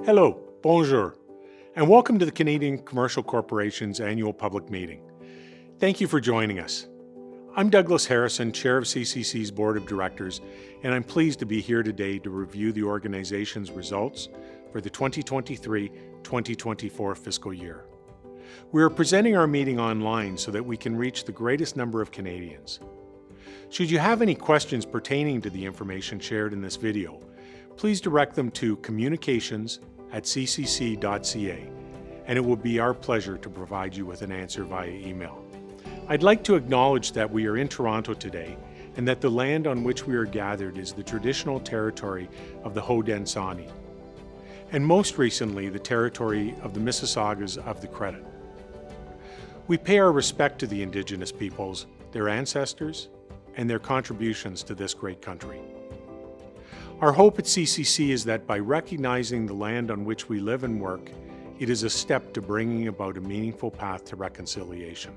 Hello, bonjour, and welcome to the Canadian Commercial Corporation's annual public meeting. Thank you for joining us. I'm Douglas Harrison, Chair of CCC's Board of Directors, and I'm pleased to be here today to review the organization's results for the 2023-2024 fiscal year. We are presenting our meeting online so that we can reach the greatest number of Canadians. Should you have any questions pertaining to the information shared in this video, please direct them to communications@ccc.ca, and it will be our pleasure to provide you with an answer via email. I'd like to acknowledge that we are in Toronto today and that the land on which we are gathered is the traditional territory of the Haudenosaunee, and most recently the territory of the Mississaugas of the Credit. We pay our respect to the Indigenous peoples, their ancestors, and their contributions to this great country. Our hope at CCC is that by recognizing the land on which we live and work, it is a step to bringing about a meaningful path to reconciliation.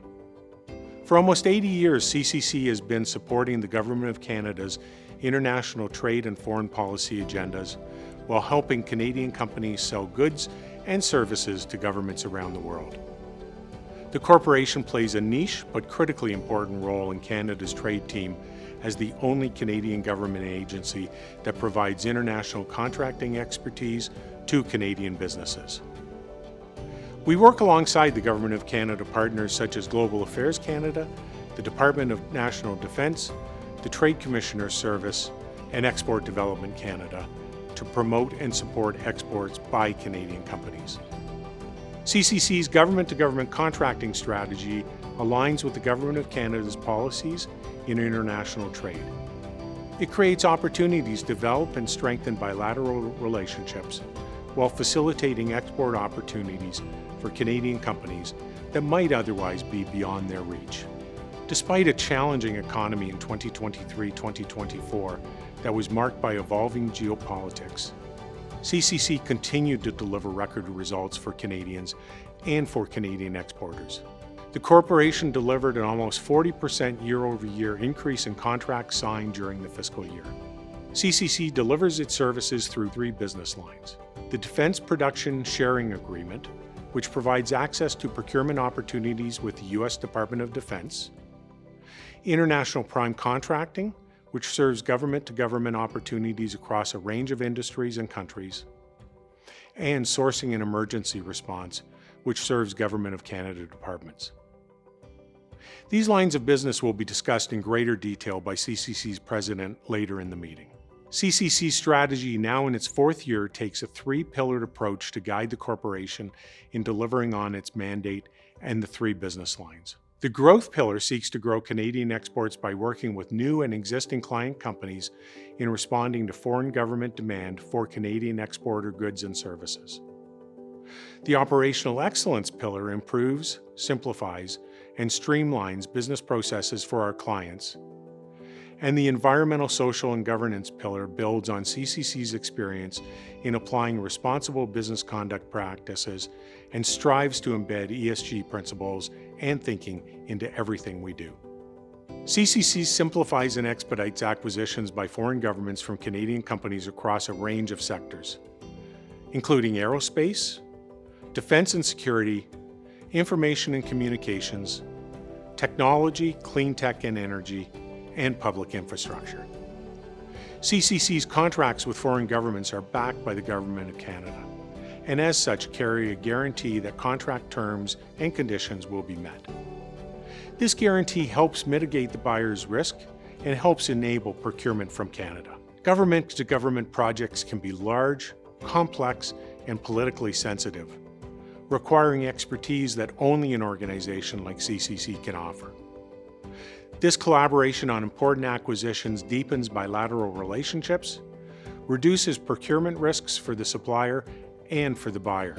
For almost 80 years, CCC has been supporting the Government of Canada's international trade and foreign policy agendas while helping Canadian companies sell goods and services to governments around the world. The corporation plays a niche but critically important role in Canada's trade team as the only Canadian government agency that provides international contracting expertise to Canadian businesses. We work alongside the Government of Canada partners such as Global Affairs Canada, the Department of National Defence, the Trade Commissioner Service, and Export Development Canada to promote and support exports by Canadian companies. CCC's government-to-government contracting strategy aligns with the Government of Canada's policies in international trade. It creates opportunities to develop and strengthen bilateral relationships while facilitating export opportunities for Canadian companies that might otherwise be beyond their reach. Despite a challenging economy in 2023-2024 that was marked by evolving geopolitics, CCC continued to deliver record results for Canadians and for Canadian exporters. The corporation delivered an almost 40% year-over-year increase in contracts signed during the fiscal year. CCC delivers its services through three business lines: the Defence Production Sharing Agreement, which provides access to procurement opportunities with the U.S. Department of Defense; International Prime Contracting, which serves government-to-government opportunities across a range of industries and countries; and Sourcing and Emergency Response, which serves Government of Canada departments. These lines of business will be discussed in greater detail by CCC's president later in the meeting. CCC's strategy, now in its fourth year, takes a three-pillared approach to guide the corporation in delivering on its mandate and the three business lines. The growth pillar seeks to grow Canadian exports by working with new and existing client companies in responding to foreign government demand for Canadian exporter goods and services. The operational excellence pillar improves, simplifies, and streamlines business processes for our clients. And the environmental, social, and governance pillar builds on CCC's experience in applying responsible business conduct practices and strives to embed ESG principles and thinking into everything we do. CCC simplifies and expedites acquisitions by foreign governments from Canadian companies across a range of sectors, including aerospace, defense and security, information and communications, technology, clean tech and energy, and public infrastructure. CCC's contracts with foreign governments are backed by the Government of Canada, and as such carry a guarantee that contract terms and conditions will be met. This guarantee helps mitigate the buyer's risk and helps enable procurement from Canada. Government-to-government projects can be large, complex, and politically sensitive, requiring expertise that only an organization like CCC can offer. This collaboration on important acquisitions deepens bilateral relationships, reduces procurement risks for the supplier and for the buyer,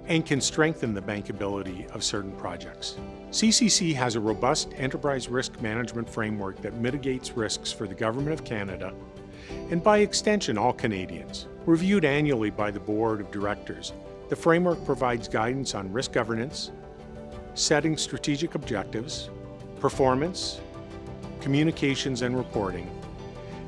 and can strengthen the bankability of certain projects. CCC has a robust enterprise risk management framework that mitigates risks for the Government of Canada and by extension all Canadians. Reviewed annually by the Board of Directors, the framework provides guidance on risk governance, setting strategic objectives, performance, communications and reporting,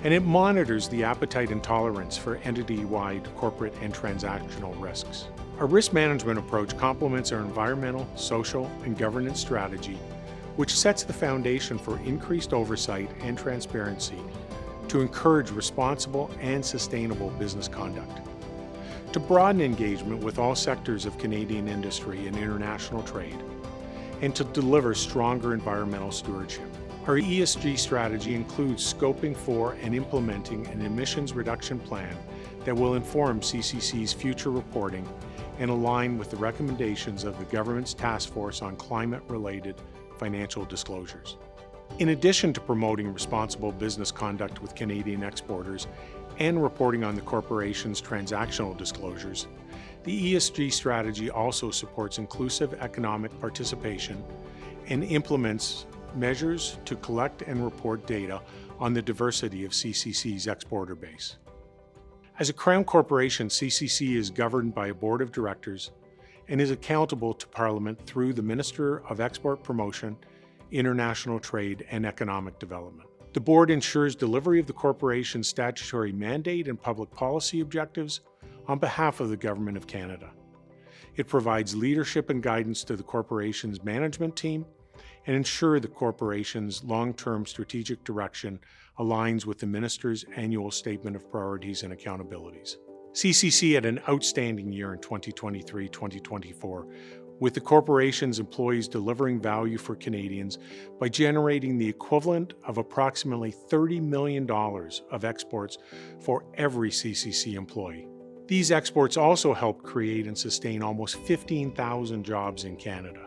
and it monitors the appetite and tolerance for entity-wide corporate and transactional risks. Our risk management approach complements our environmental, social, and governance strategy, which sets the foundation for increased oversight and transparency to encourage responsible and sustainable business conduct. To broaden engagement with all sectors of Canadian industry and international trade, and to deliver stronger environmental stewardship. Our ESG strategy includes scoping for and implementing an emissions reduction plan that will inform CCC's future reporting and align with the recommendations of the government's task force on climate-related financial disclosures. In addition to promoting responsible business conduct with Canadian exporters and reporting on the corporation's transactional disclosures, the ESG strategy also supports inclusive economic participation and implements measures to collect and report data on the diversity of CCC's exporter base. As a Crown Corporation, CCC is governed by a board of directors and is accountable to Parliament through the Minister of Export Promotion, International Trade and Economic Development. The board ensures delivery of the corporation's statutory mandate and public policy objectives on behalf of the Government of Canada. It provides leadership and guidance to the corporation's management team and ensure the corporation's long-term strategic direction aligns with the Minister's annual Statement of Priorities and Accountabilities. CCC had an outstanding year in 2023-2024, with the corporation's employees delivering value for Canadians by generating the equivalent of approximately $30 million of exports for every CCC employee. These exports also helped create and sustain almost 15,000 jobs in Canada.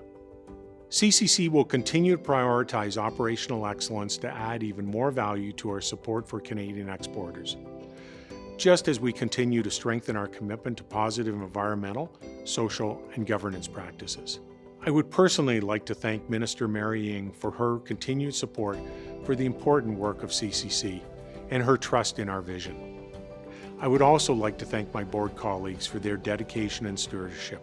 CCC will continue to prioritize operational excellence to add even more value to our support for Canadian exporters, just as we continue to strengthen our commitment to positive environmental, social, and governance practices. I would personally like to thank Minister Mary Ng for her continued support for the important work of CCC and her trust in our vision. I would also like to thank my board colleagues for their dedication and stewardship,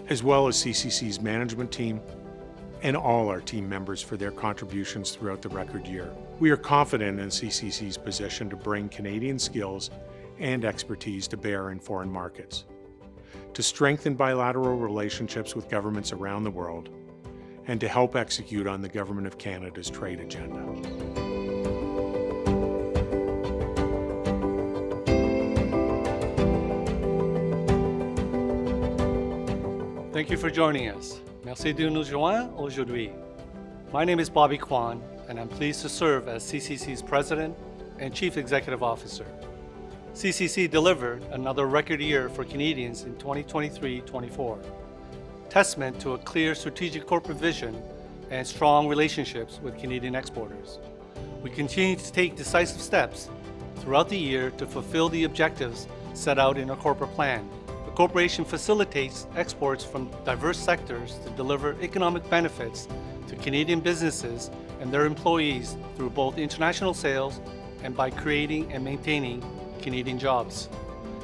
as well as CCC's management team and all our team members for their contributions throughout the record year. We are confident in CCC's position to bring Canadian skills and expertise to bear in foreign markets, to strengthen bilateral relationships with governments around the world, and to help execute on the Government of Canada's trade agenda. Thank you for joining us. Merci de nous joindre aujourd'hui. My name is Bobby Kwan, and I'm pleased to serve as CCC's President and Chief Executive Officer. CCC delivered another record year for Canadians in 2023-24, testament to a clear strategic corporate vision and strong relationships with Canadian exporters. We continue to take decisive steps throughout the year to fulfill the objectives set out in our corporate plan. The corporation facilitates exports from diverse sectors to deliver economic benefits to Canadian businesses and their employees through both international sales and by creating and maintaining Canadian jobs.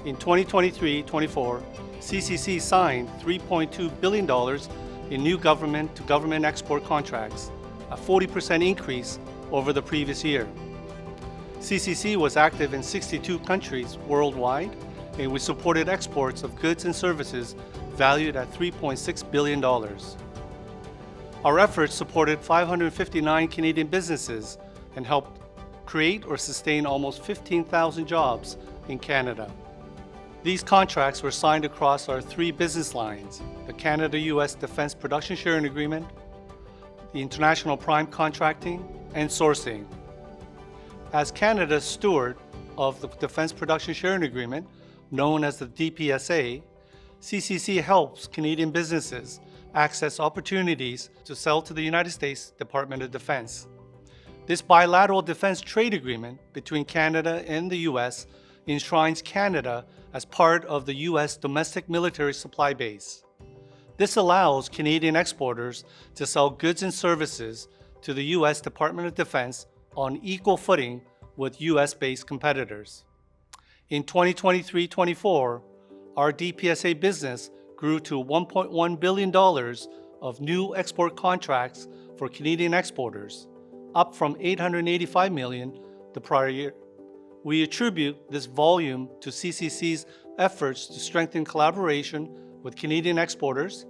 In 2023-24, CCC signed $3.2 billion in new government-to-government export contracts, a 40% increase over the previous year. CCC was active in 62 countries worldwide, and we supported exports of goods and services valued at $3.6 billion. Our efforts supported 559 Canadian businesses and helped create or sustain almost 15,000 jobs in Canada. These contracts were signed across our three business lines: the Canada-US Defense Production Sharing Agreement, the International Prime Contracting, and Sourcing. As Canada's steward of the Defense Production Sharing Agreement, known as the DPSA, CCC helps Canadian businesses access opportunities to sell to the United States Department of Defense. This bilateral defense trade agreement between Canada and the U.S. enshrines Canada as part of the U.S. domestic military supply base. This allows Canadian exporters to sell goods and services to the U.S. Department of Defense on equal footing with U.S.-based competitors. In 2023-24, our DPSA business grew to $1.1 billion of new export contracts for Canadian exporters, up from $885 million the prior year. We attribute this volume to CCC's efforts to strengthen collaboration with Canadian exporters,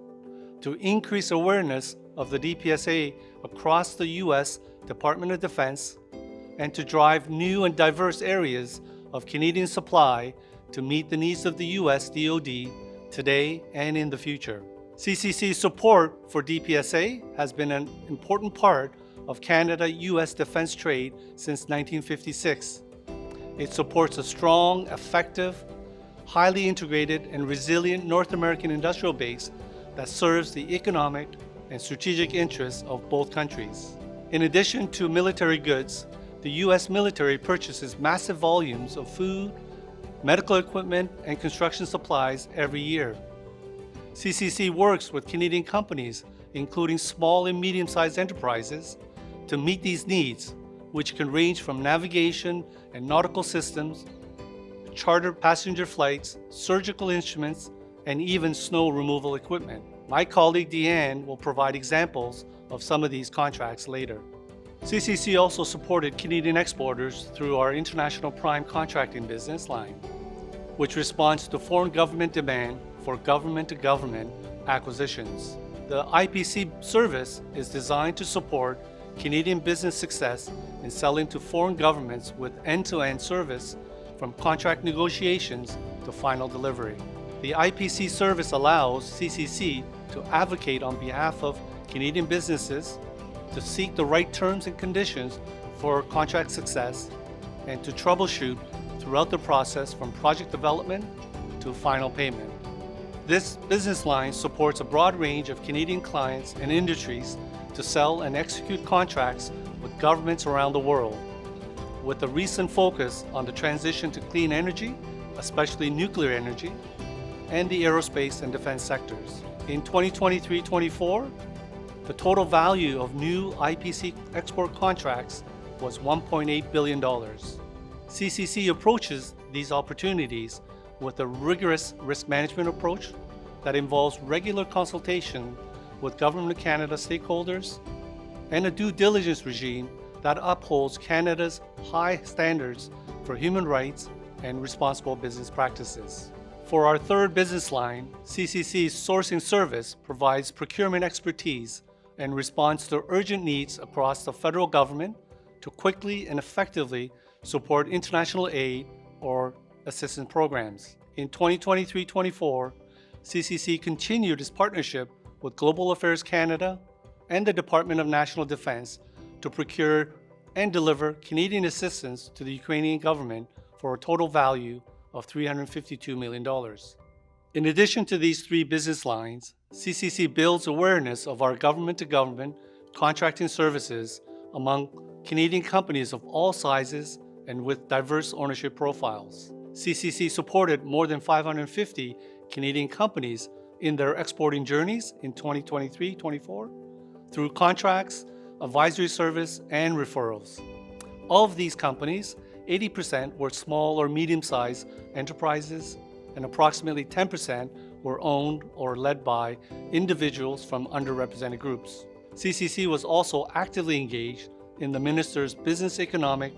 to increase awareness of the DPSA across the U.S. Department of Defense, and to drive new and diverse areas of Canadian supply to meet the needs of the U.S. DoD today and in the future. CCC's support for DPSA has been an important part of Canada-U.S. defense trade since 1956. It supports a strong, effective, highly integrated, and resilient North American industrial base that serves the economic and strategic interests of both countries. In addition to military goods, the U.S. military purchases massive volumes of food, medical equipment, and construction supplies every year. CCC works with Canadian companies, including small and medium-sized enterprises, to meet these needs, which can range from navigation and nautical systems, chartered passenger flights, surgical instruments, and even snow removal equipment. My colleague Deanne will provide examples of some of these contracts later. CCC also supported Canadian exporters through our international prime contracting business line, which responds to foreign government demand for government-to-government acquisitions. The IPC service is designed to support Canadian business success in selling to foreign governments with end-to-end service from contract negotiations to final delivery. The IPC service allows CCC to advocate on behalf of Canadian businesses, to seek the right terms and conditions for contract success, and to troubleshoot throughout the process from project development to final payment. This business line supports a broad range of Canadian clients and industries to sell and execute contracts with governments around the world, with a recent focus on the transition to clean energy, especially nuclear energy, and the aerospace and defense sectors. In 2023-24, the total value of new IPC export contracts was $1.8 billion. CCC approaches these opportunities with a rigorous risk management approach that involves regular consultation with Government of Canada stakeholders and a due diligence regime that upholds Canada's high standards for human rights and responsible business practices. For our third business line, CCC's sourcing service provides procurement expertise and responds to urgent needs across the federal government to quickly and effectively support international aid or assistance programs. In 2023-24, CCC continued its partnership with Global Affairs Canada and the Department of National Defense to procure and deliver Canadian assistance to the Ukrainian government for a total value of $352 million. In addition to these three business lines, CCC builds awareness of our government-to-government contracting services among Canadian companies of all sizes and with diverse ownership profiles. CCC supported more than 550 Canadian companies in their exporting journeys in 2023-24 through contracts, advisory service, and referrals. Of these companies, 80% were small or medium-sized enterprises, and approximately 10% were owned or led by individuals from underrepresented groups. CCC was also actively engaged in the Minister's Business Economic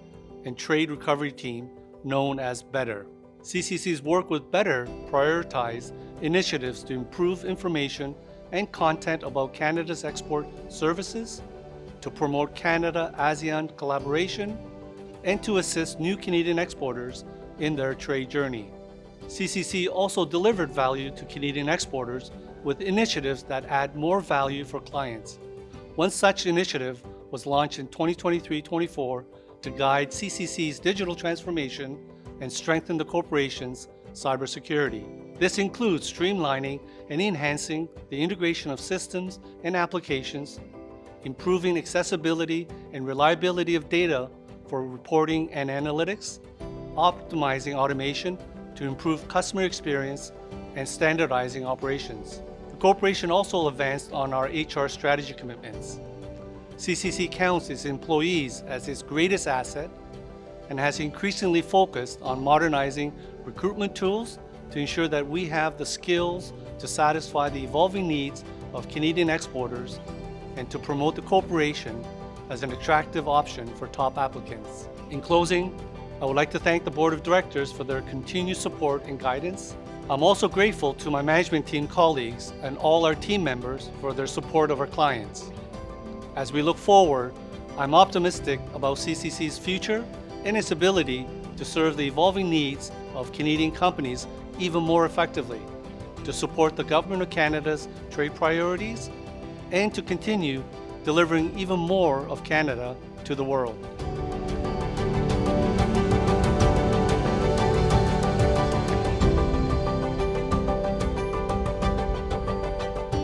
and Trade Recovery Team, known as BETTER. CCC's work with BETTER prioritized initiatives to improve information and content about Canada's export services, to promote Canada-ASEAN collaboration, and to assist new Canadian exporters in their trade journey. CCC also delivered value to Canadian exporters with initiatives that add more value for clients. One such initiative was launched in 2023-24 to guide CCC's digital transformation and strengthen the corporation's cybersecurity. This includes streamlining and enhancing the integration of systems and applications, improving accessibility and reliability of data for reporting and analytics, optimizing automation to improve customer experience, and standardizing operations. The corporation also advanced on our HR strategy commitments. CCC counts its employees as its greatest asset and has increasingly focused on modernizing recruitment tools to ensure that we have the skills to satisfy the evolving needs of Canadian exporters and to promote the corporation as an attractive option for top applicants. In closing, I would like to thank the Board of Directors for their continued support and guidance. I'm also grateful to my management team colleagues and all our team members for their support of our clients. As we look forward, I'm optimistic about CCC's future and its ability to serve the evolving needs of Canadian companies even more effectively, to support the Government of Canada's trade priorities, and to continue delivering even more of Canada to the world.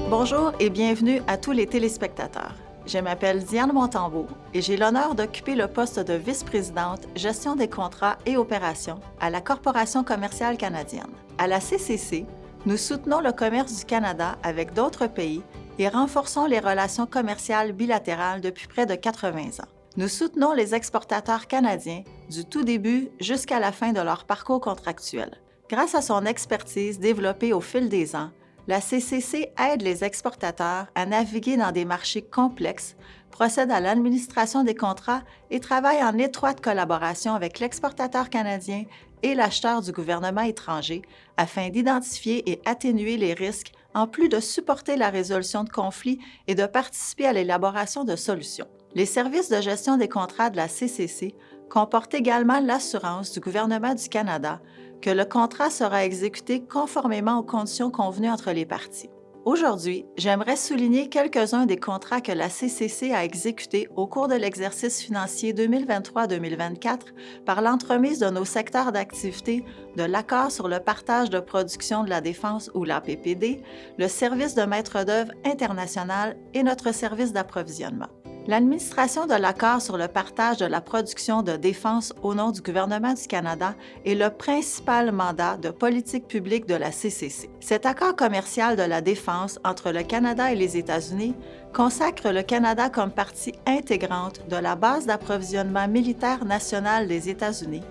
Bonjour et bienvenue à tous les téléspectateurs. Je m'appelle Diane Montembeault et j'ai l'honneur d'occuper le poste de vice-présidente gestion des contrats et opérations à la Corporation commerciale canadienne. À la CCC, nous soutenons le commerce du Canada avec d'autres pays et renforçons les relations commerciales bilatérales depuis près de 80 ans. Nous soutenons les exportateurs canadiens du tout début jusqu'à la fin de leur parcours contractuel. Grâce à son expertise développée au fil des ans, la CCC aide les exportateurs à naviguer dans des marchés complexes, procède à l'administration des contrats et travaille en étroite collaboration avec l'exportateur canadien et l'acheteur du gouvernement étranger afin d'identifier et atténuer les risques en plus de supporter la résolution de conflits et de participer à l'élaboration de solutions. Les services de gestion des contrats de la CCC comportent également l'assurance du gouvernement du Canada que le contrat sera exécuté conformément aux conditions convenues entre les parties. Aujourd'hui, j'aimerais souligner quelques-uns des contrats que la CCC a exécutés au cours de l'exercice financier 2023-2024 par l'entremise de nos secteurs d'activité de l'accord sur le partage de production de la défense ou l'APPD, le service de maître d'œuvre international et notre service d'approvisionnement. L'administration de l'accord sur le partage de la production de défense au nom du gouvernement du Canada est le principal mandat de politique publique de la CCC. Cet accord commercial de la défense entre le Canada et les États-Unis consacre le Canada comme partie intégrante de la base d'approvisionnement militaire nationale des États-Unis,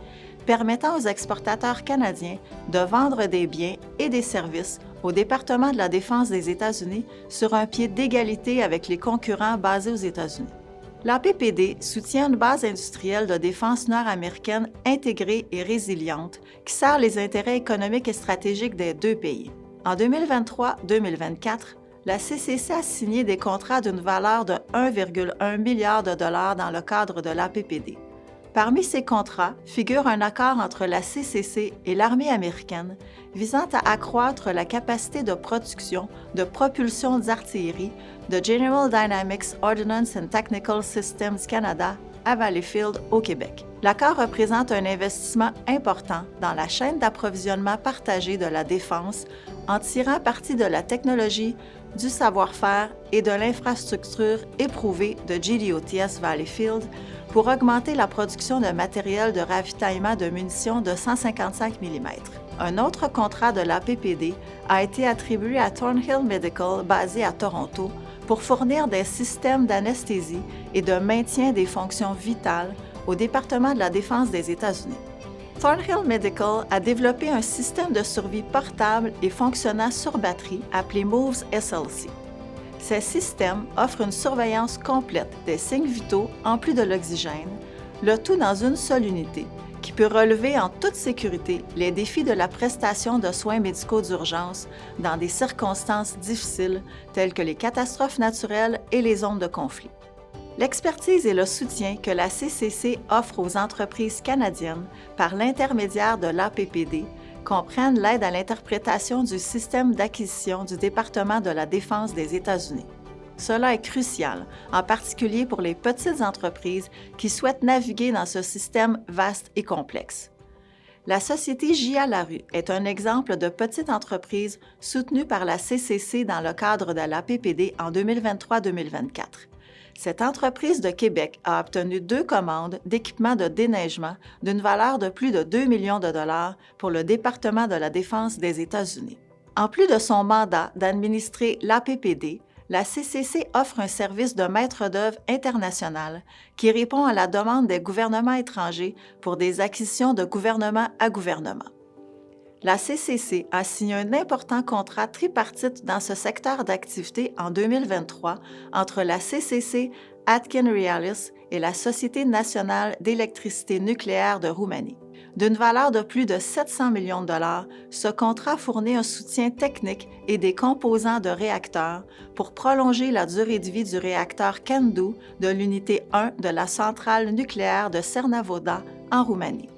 permettant aux exportateurs canadiens de vendre des biens et des services au département de la Défense des États-Unis sur un pied d'égalité avec les concurrents basés aux États-Unis. L'APPD soutient une base industrielle de défense nord-américaine intégrée et résiliente qui sert les intérêts économiques et stratégiques des deux pays. En 2023-2024, la CCC a signé des contrats d'une valeur de 1,1 milliard de dollars dans le cadre de l'APPD. Parmi ces contrats figure un accord entre la CCC et l'armée américaine visant à accroître la capacité de production de propulsion d'artillerie de General Dynamics Ordnance and Technical Systems Canada à Valleyfield, au Québec. L'accord représente un investissement important dans la chaîne d'approvisionnement partagée de la défense en tirant parti de la technologie, du savoir-faire et de l'infrastructure éprouvée de GDOTS Valleyfield pour augmenter la production de matériel de ravitaillement de munitions de 155 mm. Un autre contrat de l'APPD a été attribué à Thornhill Medical, basé à Toronto, pour fournir des systèmes d'anesthésie et de maintien des fonctions vitales au département de la Défense des États-Unis. Thornhill Medical a développé un système de survie portable et fonctionnant sur batterie appelé Moves SLC. Ces systèmes offrent une surveillance complète des signes vitaux en plus de l'oxygène, le tout dans une seule unité, qui peut relever en toute sécurité les défis de la prestation de soins médicaux d'urgence dans des circonstances difficiles telles que les catastrophes naturelles et les zones de conflit. L'expertise et le soutien que la CCC offre aux entreprises canadiennes par l'intermédiaire de l'APPD comprennent l'aide à l'interprétation du système d'acquisition du département de la Défense des États-Unis. Cela est crucial, en particulier pour les petites entreprises qui souhaitent naviguer dans ce système vaste et complexe. La société J.A. Larue est un exemple de petite entreprise soutenue par la CCC dans le cadre de l'APPD en 2023-2024. Cette entreprise de Québec a obtenu 2 commandes d'équipements de déneigement d'une valeur de plus de 2 millions de dollars pour le département de la Défense des États-Unis. En plus de son mandat d'administrer l'APPD, la CCC offre un service de maître d'œuvre international qui répond à la demande des gouvernements étrangers pour des acquisitions de gouvernement à gouvernement. La CCC a signé un important contrat tripartite dans ce secteur d'activité en 2023 entre la CCC, Atkin Realis et la Société nationale d'électricité nucléaire de Roumanie. D'une valeur de plus de 700 millions de dollars, ce contrat fournit un soutien technique et des composants de réacteurs pour prolonger la durée de vie du réacteur Candu de l'unité 1 de la centrale nucléaire de Cernavoda en Roumanie.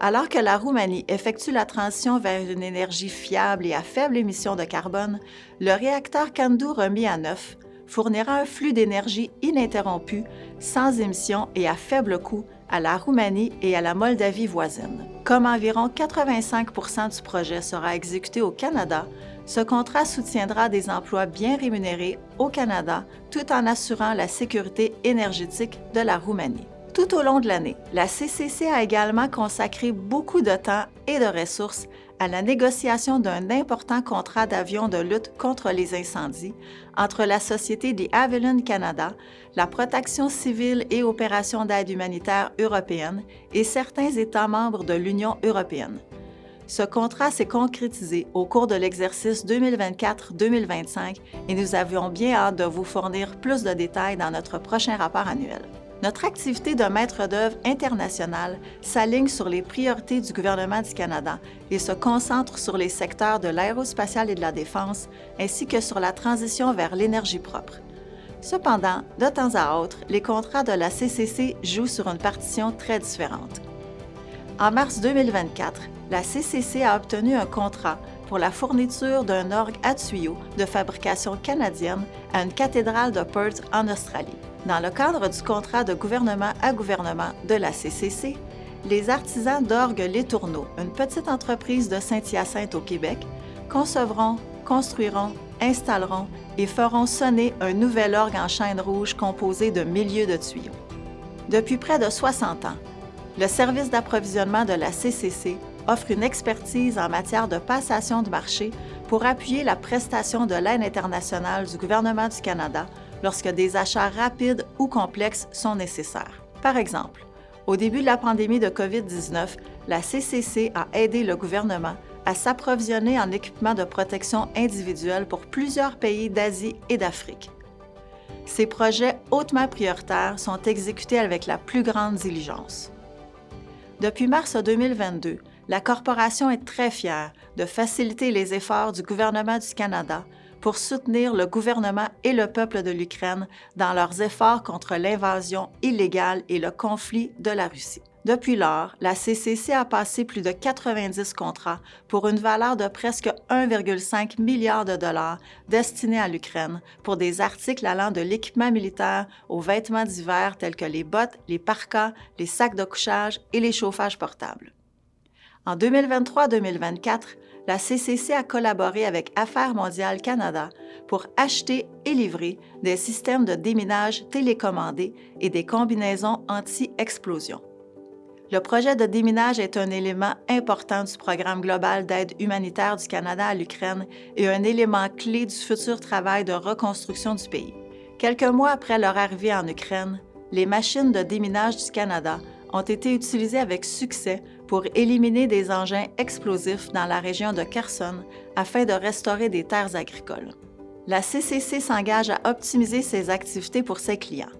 Alors que la Roumanie effectue la transition vers une énergie fiable et à faible émission de carbone, le réacteur Candu remis à neuf fournira un flux d'énergie ininterrompu, sans émissions et à faible coût à la Roumanie et à la Moldavie voisine. Comme environ 85 % du projet sera exécuté au Canada, ce contrat soutiendra des emplois bien rémunérés au Canada tout en assurant la sécurité énergétique de la Roumanie. Tout au long de l'année, la CCC a également consacré beaucoup de temps et de ressources à la négociation d'un important contrat d'avion de lutte contre les incendies entre la Société des Havilland Canada, la Protection civile et opérations d'aide humanitaire européenne et certains États membres de l'Union européenne. Ce contrat s'est concrétisé au cours de l'exercice 2024-2025 et nous avions bien hâte de vous fournir plus de détails dans notre prochain rapport annuel. Notre activité de maître d'œuvre international s'aligne sur les priorités du gouvernement du Canada et se concentre sur les secteurs de l'aérospatiale et de la défense, ainsi que sur la transition vers l'énergie propre. Cependant, de temps à autre, les contrats de la CCC jouent sur une partition très différente. En mars 2024, la CCC a obtenu un contrat pour la fourniture d'un orgue à tuyaux de fabrication canadienne à une cathédrale de Perth en Australie. Dans le cadre du contrat de gouvernement à gouvernement de la CCC, les artisans d'orgues Les Tourneaux, une petite entreprise de Saint-Hyacinthe au Québec, concevront, construiront, installeront et feront sonner un nouvel orgue en chêne rouge composé de milliers de tuyaux. Depuis près de 60 ans, le service d'approvisionnement de la CCC offre une expertise en matière de passation de marché pour appuyer la prestation de l'aide internationale du gouvernement du Canada lorsque des achats rapides ou complexes sont nécessaires. Par exemple, au début de la pandémie de COVID-19, la CCC a aidé le gouvernement à s'approvisionner en équipements de protection individuelle pour plusieurs pays d'Asie et d'Afrique. Ces projets hautement prioritaires sont exécutés avec la plus grande diligence. Depuis mars 2022, la Corporation est très fière de faciliter les efforts du gouvernement du Canada pour soutenir le gouvernement et le peuple de l'Ukraine dans leurs efforts contre l'invasion illégale et le conflit de la Russie. Depuis lors, la CCC a passé plus de 90 contrats pour une valeur de presque 1,5 milliard de dollars destinés à l'Ukraine pour des articles allant de l'équipement militaire aux vêtements d'hiver tels que les bottes, les parkas, les sacs de couchage et les chauffages portables. En 2023-2024, la CCC a collaboré avec Affaires mondiales Canada pour acheter et livrer des systèmes de déminage télécommandés et des combinaisons anti-explosion. Le projet de déminage est un élément important du programme global d'aide humanitaire du Canada à l'Ukraine et un élément clé du futur travail de reconstruction du pays. Quelques mois après leur arrivée en Ukraine, les machines de déminage du Canada ont été utilisées avec succès pour éliminer des engins explosifs dans la région de Kherson afin de restaurer des terres agricoles. La CCC s'engage à optimiser ses activités pour ses clients.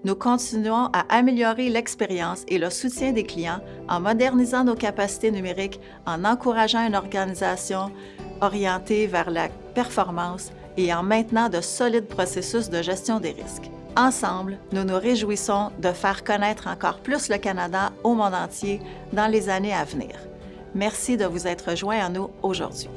Nous continuons à améliorer l'expérience et le soutien des clients en modernisant nos capacités numériques, en encourageant une organisation orientée vers la performance et en maintenant de solides processus de gestion des risques. Ensemble, nous nous réjouissons de faire connaître encore plus le Canada au monde entier dans les années à venir. Merci de vous être joints à nous aujourd'hui.